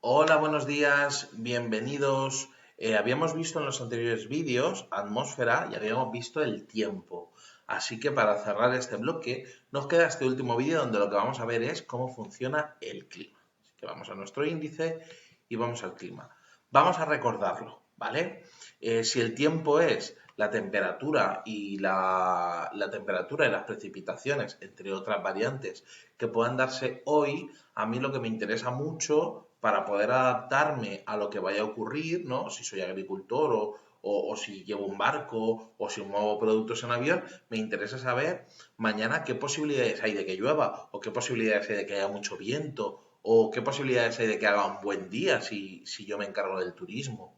Hola, buenos días, bienvenidos. Habíamos visto en los anteriores vídeos atmósfera y habíamos visto el tiempo. Así que para cerrar este bloque, nos queda este último vídeo donde lo que vamos a ver es cómo funciona el clima. Así que vamos a nuestro índice y vamos al clima. Vamos a recordarlo, ¿vale? Si el tiempo es la temperatura y la temperatura y las precipitaciones, entre otras variantes que puedan darse hoy, a mí lo que me interesa mucho para poder adaptarme a lo que vaya a ocurrir, ¿no? Si soy agricultor o si llevo un barco o si muevo productos en avión, me interesa saber mañana qué posibilidades hay de que llueva o qué posibilidades hay de que haya mucho viento o qué posibilidades hay de que haga un buen día si yo me encargo del turismo.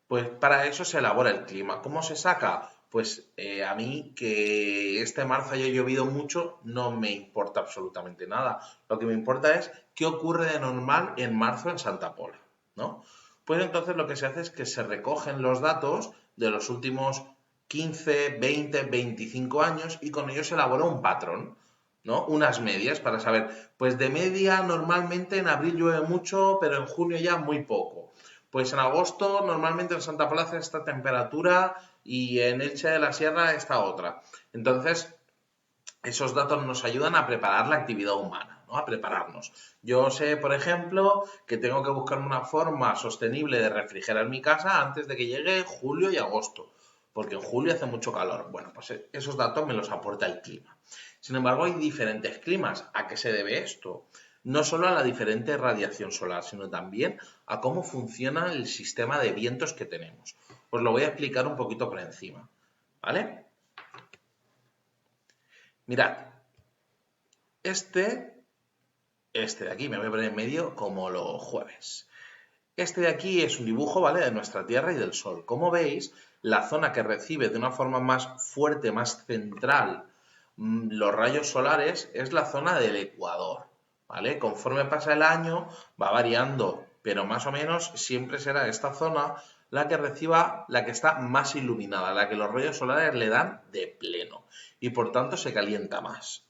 Pues para eso se elabora el clima. ¿Cómo se saca? Pues a mí que este marzo haya llovido mucho no me importa absolutamente nada. Lo que me importa es qué ocurre de normal en marzo en Santa Pola, ¿no? Pues entonces lo que se hace es que se recogen los datos de los últimos 15, 20, 25 años y con ellos se elabora un patrón, ¿no? Unas medias para saber, pues de media normalmente en abril llueve mucho, pero en junio ya muy poco. Pues en agosto normalmente en Santa Pola hace esta temperatura y en Elche de la Sierra esta otra. Entonces, esos datos nos ayudan a preparar la actividad humana, ¿no? A prepararnos. Yo sé, por ejemplo, que tengo que buscar una forma sostenible de refrigerar mi casa antes de que llegue julio y agosto, porque en julio hace mucho calor. Bueno, pues esos datos me los aporta el clima. Sin embargo, hay diferentes climas. ¿A qué se debe esto? No solo a la diferente radiación solar, sino también a cómo funciona el sistema de vientos que tenemos. Os lo voy a explicar un poquito por encima, ¿vale? Mirad, este de aquí, me voy a poner en medio como los jueves. Este de aquí es un dibujo, ¿vale? De nuestra Tierra y del Sol. Como veis, la zona que recibe de una forma más fuerte, más central, los rayos solares es la zona del Ecuador, ¿vale? Conforme pasa el año va variando, pero más o menos siempre será esta zona la que reciba, la que está más iluminada, la que los rayos solares le dan de pleno y por tanto se calienta más.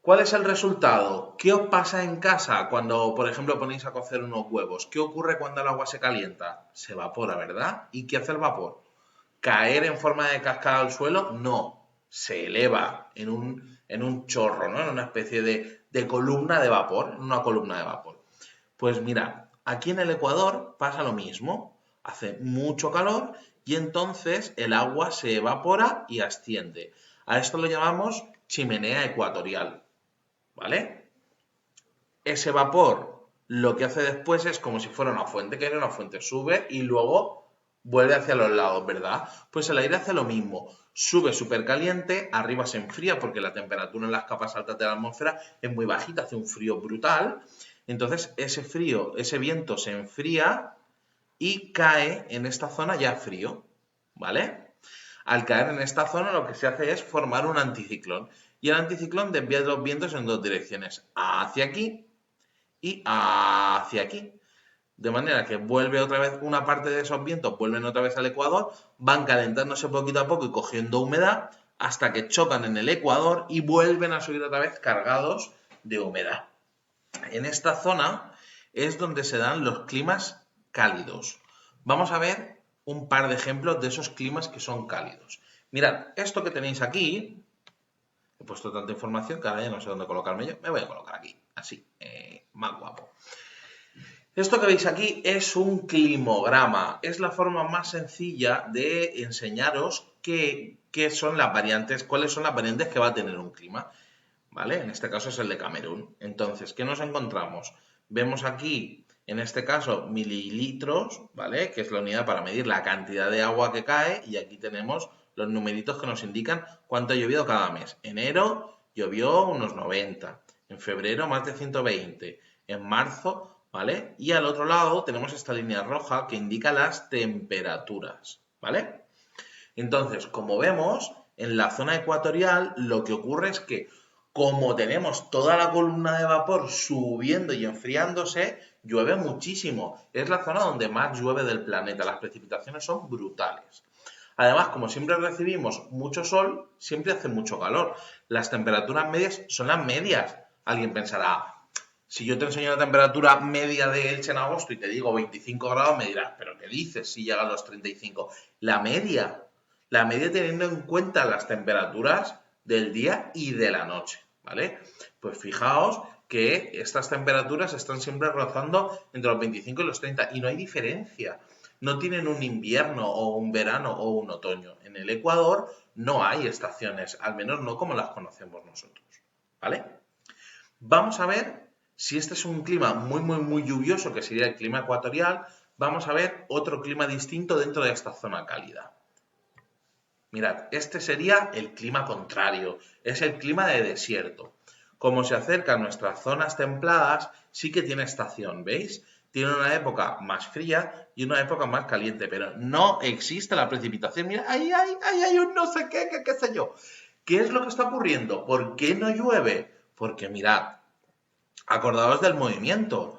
¿Cuál es el resultado? ¿Qué os pasa en casa cuando, por ejemplo, ponéis a cocer unos huevos? ¿Qué ocurre cuando el agua se calienta? Se evapora, ¿verdad? ¿Y qué hace el vapor? ¿Caer en forma de cascada al suelo? No, se eleva en un chorro, ¿no? En una especie de columna de vapor, en una columna de vapor. Pues mirad, aquí en el Ecuador pasa lo mismo. Hace mucho calor y entonces el agua se evapora y asciende. A esto lo llamamos chimenea ecuatorial. ¿Vale? Ese vapor lo que hace después es como si fuera una fuente, que era una fuente, sube y luego vuelve hacia los lados, ¿verdad? Pues el aire hace lo mismo, sube súper caliente, arriba se enfría porque la temperatura en las capas altas de la atmósfera es muy bajita, hace un frío brutal, entonces ese frío, ese viento se enfría y cae en esta zona ya frío, ¿vale? Al caer en esta zona lo que se hace es formar un anticiclón. Y el anticiclón desvía los vientos en dos direcciones, hacia aquí y hacia aquí. De manera que vuelve otra vez una parte de esos vientos, vuelven otra vez al ecuador, van calentándose poquito a poco y cogiendo humedad hasta que chocan en el ecuador y vuelven a subir otra vez cargados de humedad. En esta zona es donde se dan los climas cálidos. Vamos a ver un par de ejemplos de esos climas que son cálidos. Mirad, esto que tenéis aquí, he puesto tanta información que ahora ya no sé dónde colocarme yo, me voy a colocar aquí, así, más guapo. Esto que veis aquí es un climograma, es la forma más sencilla de enseñaros qué son las variantes, cuáles son las variantes que va a tener un clima. ¿Vale? En este caso es el de Camerún. Entonces, ¿qué nos encontramos? Vemos aquí, en este caso, mililitros, ¿vale? Que es la unidad para medir la cantidad de agua que cae, y aquí tenemos los numeritos que nos indican cuánto ha llovido cada mes. Enero llovió unos 90, en febrero más de 120, en marzo, ¿vale? Y al otro lado tenemos esta línea roja que indica las temperaturas, ¿vale? Entonces, como vemos, en la zona ecuatorial lo que ocurre es que como tenemos toda la columna de vapor subiendo y enfriándose, llueve muchísimo. Es la zona donde más llueve del planeta. Las precipitaciones son brutales. Además, como siempre recibimos mucho sol, siempre hace mucho calor. Las temperaturas medias son las medias. Alguien pensará, Si yo te enseño la temperatura media de Elche en agosto y te digo 25 grados, me dirás, ¿pero qué dices si llega a los 35? La media teniendo en cuenta las temperaturas del día y de la noche, ¿vale? Pues fijaos que estas temperaturas están siempre rozando entre los 25 y los 30 y no hay diferencia. No tienen un invierno o un verano o un otoño. En el Ecuador no hay estaciones, al menos no como las conocemos nosotros, ¿vale? Vamos a ver si este es un clima muy lluvioso, que sería el clima ecuatorial. Vamos a ver otro clima distinto dentro de esta zona cálida. Mirad, este sería el clima contrario, es el clima de desierto. Como se acerca a nuestras zonas templadas, sí que tiene estación, ¿veis? Tiene una época más fría y una época más caliente, pero no existe la precipitación. Mira, ahí hay un no sé qué sé yo. ¿Qué es lo que está ocurriendo? ¿Por qué no llueve? Porque mirad, acordaos del movimiento.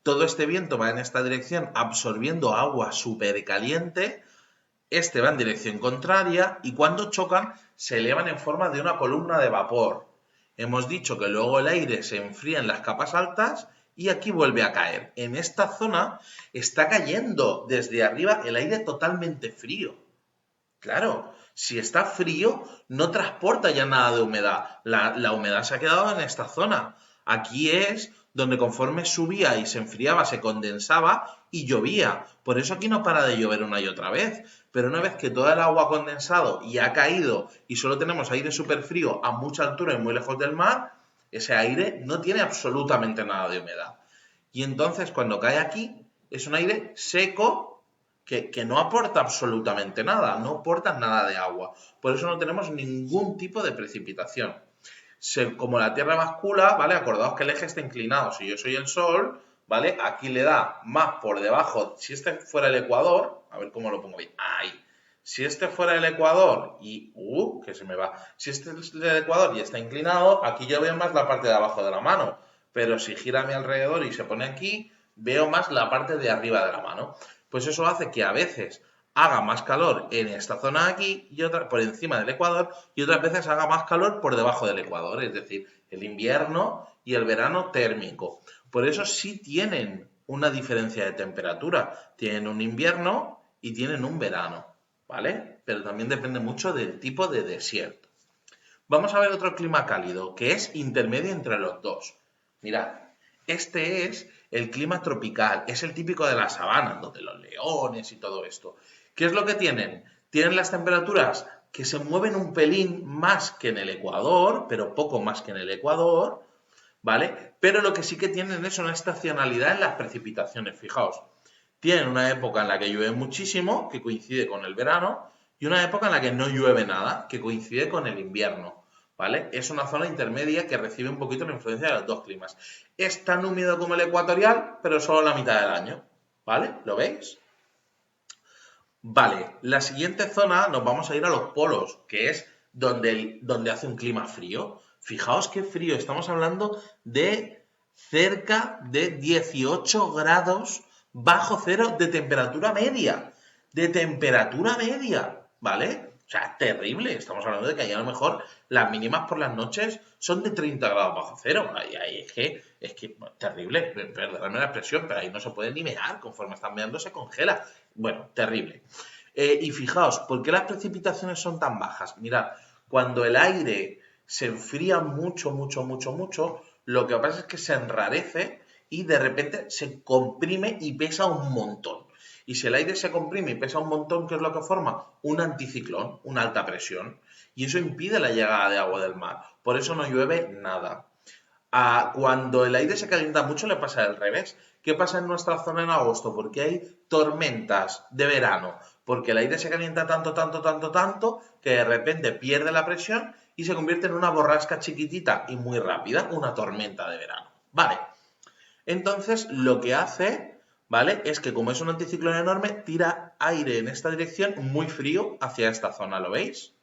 Todo este viento va en esta dirección absorbiendo agua súper caliente. Este va en dirección contraria y cuando chocan se elevan en forma de una columna de vapor. Hemos dicho que luego el aire se enfría en las capas altas y aquí vuelve a caer. En esta zona está cayendo desde arriba el aire totalmente frío. Claro, si está frío, no transporta ya nada de humedad. La humedad se ha quedado en esta zona. Aquí es donde conforme subía y se enfriaba, se condensaba y llovía. Por eso aquí no para de llover una y otra vez. Pero una vez que toda el agua ha condensado y ha caído y solo tenemos aire súper frío a mucha altura y muy lejos del mar, ese aire no tiene absolutamente nada de humedad. Y entonces cuando cae aquí, es un aire seco que no aporta absolutamente nada, no aporta nada de agua. Por eso no tenemos ningún tipo de precipitación. Como la Tierra bascula, ¿vale? Acordaos que el eje está inclinado. Si yo soy el Sol, ¿vale? Aquí le da más por debajo. Si este fuera el Ecuador, a ver cómo lo pongo bien. Ahí. Si este fuera el Ecuador y... que se me va. Si este es el Ecuador y está inclinado, aquí yo veo más la parte de abajo de la mano. Pero si gira a mi alrededor y se pone aquí, veo más la parte de arriba de la mano. Pues eso hace que a veces haga más calor en esta zona de aquí y otra por encima del Ecuador y otras veces haga más calor por debajo del Ecuador, es decir, el invierno y el verano térmico. Por eso sí tienen una diferencia de temperatura, tienen un invierno y tienen un verano, ¿vale? Pero también depende mucho del tipo de desierto. Vamos a ver otro clima cálido, que es intermedio entre los dos. Mirad, este es el clima tropical, es el típico de la sabana, donde los leones y todo esto. ¿Qué es lo que tienen? Tienen las temperaturas que se mueven un pelín más que en el Ecuador, pero poco más que en el Ecuador, ¿vale? Pero lo que sí que tienen es una estacionalidad en las precipitaciones, fijaos. Tienen una época en la que llueve muchísimo, que coincide con el verano, y una época en la que no llueve nada, que coincide con el invierno, ¿vale? Es una zona intermedia que recibe un poquito la influencia de los dos climas. Es tan húmedo como el ecuatorial, pero solo la mitad del año, ¿vale? ¿Lo veis? Vale, la siguiente zona nos vamos a ir a los polos, que es donde hace un clima frío. Fijaos qué frío, estamos hablando de cerca de 18 grados bajo cero de temperatura media. De temperatura media, ¿vale? O sea, terrible. Estamos hablando de que ahí a lo mejor las mínimas por las noches son de 30 grados bajo cero. Ahí es que terrible, perdóname la expresión, pero ahí no se puede ni mear. Conforme están meando se congela. Bueno, terrible. Y fijaos, ¿por qué las precipitaciones son tan bajas? Mirad, cuando el aire se enfría mucho, lo que pasa es que se enrarece y de repente se comprime y pesa un montón. Y si el aire se comprime y pesa un montón, ¿qué es lo que forma? Un anticiclón, una alta presión. Y eso impide la llegada de agua del mar. Por eso no llueve nada. Cuando el aire se calienta mucho le pasa al revés. ¿Qué pasa en nuestra zona en agosto? Porque hay tormentas de verano. Porque el aire se calienta tanto, que de repente pierde la presión y se convierte en una borrasca chiquitita y muy rápida, una tormenta de verano. Vale. Entonces lo que hace, ¿vale? Es que como es un anticiclón enorme, tira aire en esta dirección muy frío hacia esta zona, ¿lo veis?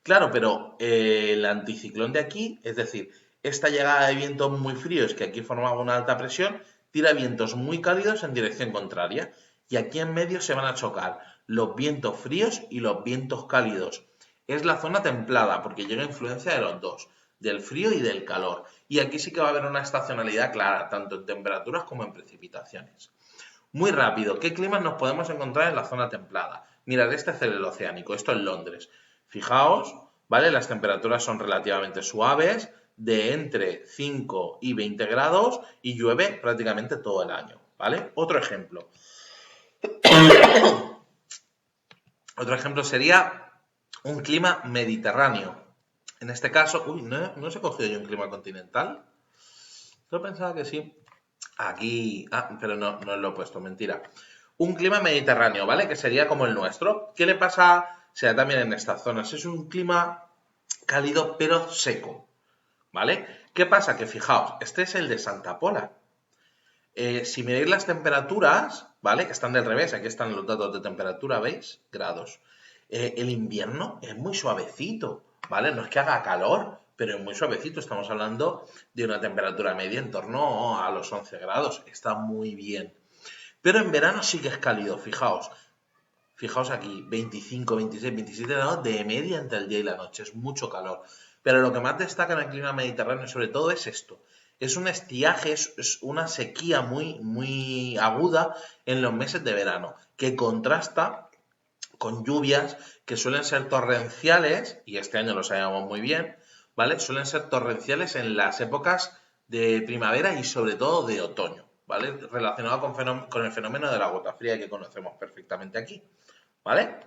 Claro, pero el anticiclón de aquí, es decir, esta llegada de vientos muy fríos que aquí formaba una alta presión, tira vientos muy cálidos en dirección contraria. Y aquí en medio se van a chocar los vientos fríos y los vientos cálidos. Es la zona templada porque llega influencia de los dos, del frío y del calor. Y aquí sí que va a haber una estacionalidad clara, tanto en temperaturas como en precipitaciones. Muy rápido, ¿qué climas nos podemos encontrar en la zona templada? Mirad, este es el oceánico, esto es Londres. Fijaos, ¿vale? Las temperaturas son relativamente suaves, de entre 5 y 20 grados, y llueve prácticamente todo el año, ¿vale? Otro ejemplo. Otro ejemplo sería un clima mediterráneo. En este caso, uy, no se ha cogido yo un clima continental. Yo pensaba que sí. Aquí, pero no lo he puesto, mentira. Un clima mediterráneo, ¿vale? Que sería como el nuestro. ¿Qué le pasa? Sea también en estas zonas. Es un clima cálido pero seco, ¿vale? ¿Qué pasa? Que fijaos, este es el de Santa Pola. Si miráis las temperaturas, ¿vale? Que están del revés, aquí están los datos de temperatura, ¿veis? Grados. El invierno es muy suavecito, ¿vale? No es que haga calor, pero es muy suavecito. Estamos hablando de una temperatura media en torno a los 11 grados. Está muy bien. Pero en verano sí que es cálido, fijaos. Fijaos aquí, 25, 26, 27 grados de media entre el día y la noche. Es mucho calor. Pero lo que más destaca en el clima mediterráneo sobre todo es esto. Es un estiaje, es una sequía muy aguda en los meses de verano, que contrasta con lluvias que suelen ser torrenciales, y este año lo sabemos muy bien, ¿vale? Suelen ser torrenciales en las épocas de primavera y sobre todo de otoño, ¿vale? Relacionado con el fenómeno de la gota fría que conocemos perfectamente aquí, ¿vale?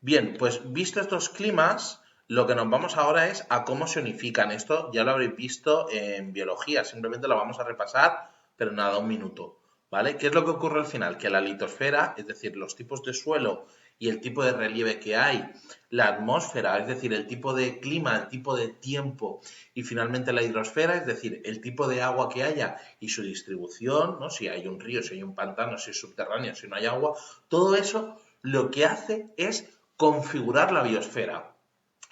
Bien, pues visto estos climas, lo que nos vamos ahora es a cómo se unifican. Esto ya lo habréis visto en biología, simplemente lo vamos a repasar, pero nada, un minuto, ¿vale? ¿Qué es lo que ocurre al final? Que la litosfera, es decir, los tipos de suelo y el tipo de relieve que hay, la atmósfera, es decir, el tipo de clima, el tipo de tiempo y finalmente la hidrosfera, es decir, el tipo de agua que haya y su distribución, ¿no? Si hay un río, si hay un pantano, si es subterráneo, si no hay agua, todo eso lo que hace es configurar la biosfera.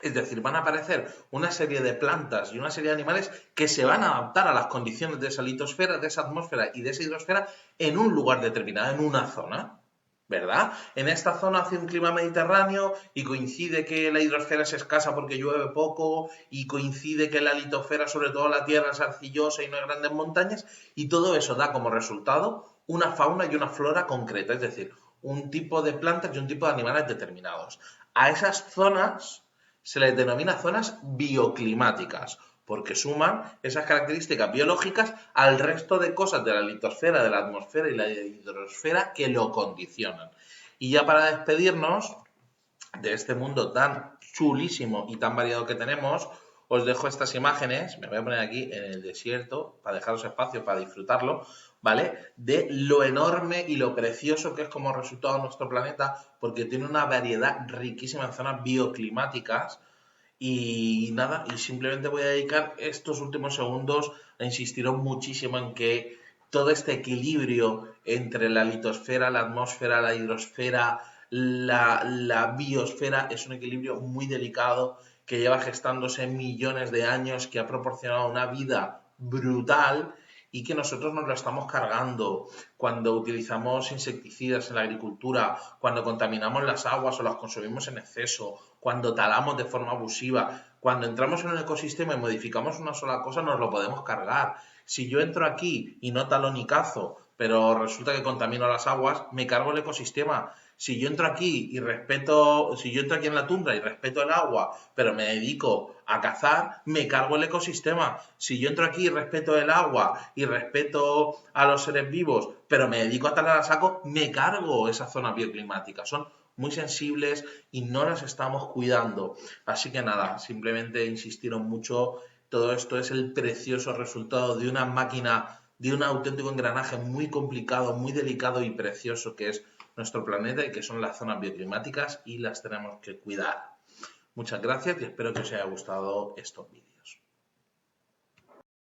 Es decir, van a aparecer una serie de plantas y una serie de animales que se van a adaptar a las condiciones de esa litosfera, de esa atmósfera y de esa hidrosfera en un lugar determinado, en una zona. ¿Verdad? En esta zona hace un clima mediterráneo y coincide que la hidrosfera es escasa porque llueve poco y coincide que la litosfera, sobre todo la tierra, es arcillosa y no hay grandes montañas y todo eso da como resultado una fauna y una flora concreta, es decir, un tipo de plantas y un tipo de animales determinados. A esas zonas se les denomina zonas bioclimáticas, porque suman esas características biológicas al resto de cosas de la litosfera, de la atmósfera y la hidrosfera que lo condicionan. Y ya para despedirnos de este mundo tan chulísimo y tan variado que tenemos, os dejo estas imágenes, me voy a poner aquí en el desierto para dejaros espacio para disfrutarlo, ¿vale? De lo enorme y lo precioso que es como resultado nuestro planeta, porque tiene una variedad riquísima en zonas bioclimáticas. Y nada, y simplemente voy a dedicar estos últimos segundos a insistiros muchísimo en que todo este equilibrio entre la litosfera, la atmósfera, la hidrosfera, la biosfera es un equilibrio muy delicado que lleva gestándose millones de años, que ha proporcionado una vida brutal y que nosotros nos lo estamos cargando cuando utilizamos insecticidas en la agricultura, cuando contaminamos las aguas o las consumimos en exceso, cuando talamos de forma abusiva, cuando entramos en un ecosistema y modificamos una sola cosa, nos lo podemos cargar. Si yo entro aquí y no talo ni cazo, pero resulta que contamino las aguas, me cargo el ecosistema. Si yo entro aquí si yo entro aquí en la tundra y respeto el agua, pero me dedico a cazar, me cargo el ecosistema. Si yo entro aquí y respeto el agua y respeto a los seres vivos, pero me dedico a talar a saco, me cargo esa zona bioclimática. Son muy sensibles y no las estamos cuidando. Así que nada, simplemente insistiros mucho. Todo esto es el precioso resultado de una máquina, de un auténtico engranaje muy complicado, muy delicado y precioso que es nuestro planeta y que son las zonas bioclimáticas y las tenemos que cuidar. Muchas gracias y espero que os haya gustado estos vídeos.